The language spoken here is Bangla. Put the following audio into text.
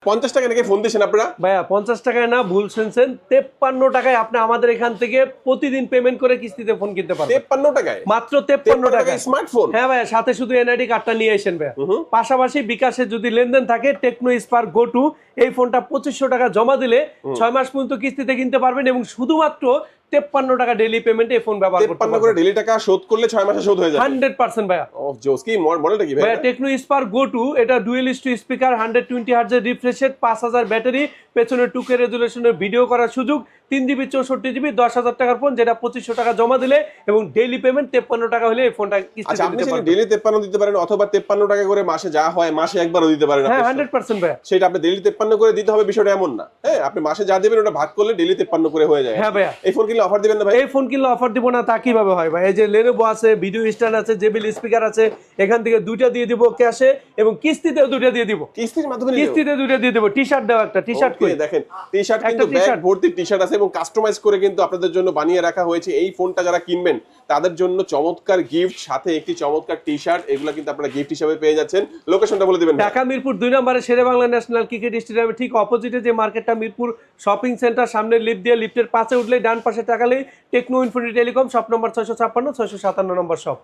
50 টাকা নাকি ফোন দিয়েছেন আপনারা? ভাইয়া 50 টাকায় না, ভুল শুনছেন, 53 টাকায় আপনি আমাদের এখান থেকে প্রতিদিন পেমেন্ট করে কিস্তিতে ফোন কিনতে পারবেন। 53 টাকায়? মাত্র 53 টাকায় স্মার্টফোন? হ্যাঁ ভাইয়া, সাথে শুধু এনআইডি কার্ডটা নিয়ে আসেন ভাইয়া। পাশাপাশি বিকাশে যদি লেনদেন থাকে টেকনো স্পার্ক গো টু, এই ফোনটা 2500 টাকা জমা দিলে 6 মাস পর্যন্ত কিস্তিতে কিনতে পারবেন এবং শুধুমাত্র 53 টাকা ডেইলি পেমেন্টে এই ফোন ব্যবহার করতে 53 করে ডেইলি টাকা শোধ করলে 6 মাসে শোধ হয়ে যাবে 100% ভাইয়া। ও জোস, কি মডেলটা কি ভাই? ভাইয়া টেকনো স্পার্ক গো টু, এটা ডুয়েল স্পিকার, 120 হার্টজের রিফ্রেশ রেট, 5000 ব্যাটারি, পেছনে 2K রেজুলেশনের ভিডিও করার সুযোগ, 3GB 64GB, 10,000 টাকার ফোন, যেটা 2500 টাকা জমা দিলে এবং ডেইলি পেমেন্ট 53 টাকা হলে এই ফোনটা কিস্তিতে আচ্ছা, আপনি দিতে সেটা পারবেন। ডেইলি 53 দিতে পারেন অথবা 53 টাকা করে মাসে যা হয় মাসে একবারও দিতে পারেন হ্যাঁ আপনি। 100% ভাইয়া। সেটা আপনি ডেইলি 53 করে দিতে হবে বিষয়টা এমন না। হ্যাঁ, আপনি মাসে যা দিবেন ওটা ভাগ করলে ডেইলি 53 করে হয়ে যায়। হ্যাঁ ভাইয়া। এই ফোন কিনলে অফার দিবেন না ভাই? এই ফোন কিনলে অফার দিব না তা কিভাবে হয় ভাই? এই যে লেনোভো আছে, ভিডিও স্ট্যান্ড আছে, জেবিএল স্পিকার আছে, এখান থেকে দুইটা দিয়ে দিব ক্যাশে এবং কিস্তিতেও দুইটা দিয়ে দিব। কিস্তির মাধ্যমে কিস্তিতে দুইটা দিয়ে দিব। টি-শার্ট দাও একটা, টি-শার্ট কই দেখেন, টি-শার্ট কিন্তু ব্যাগ ভর্তি টি-শার্ট আছে এবং কাস্টমাইজ করে কিন্তু আপনাদের জন্য বানিয়ে রাখা হয়েছে। এই ফোনটা যারা কিনবেন তাদের জন্য চমৎকার গিফট, সাথে একটি চমৎকার টি-শার্ট, এগুলো কিন্তু আপনারা গিফট হিসেবে পেয়ে যাচ্ছেন। লোকেশনটা বলে দিবেন। ঢাকা মিরপুর 2 নম্বরে শেরে বাংলা ন্যাশনাল ক্রিকেট স্টেডিয়ামের ঠিক অপোজিটে যে মার্কেটটা, মিরপুর শপিং সেন্টার, সামনে লিফট দিয়ে লিফটের পাশে উঠলেই ডান পাশে তাকালেই Tecno Infinity telecom, shop number 656, 657 number shop.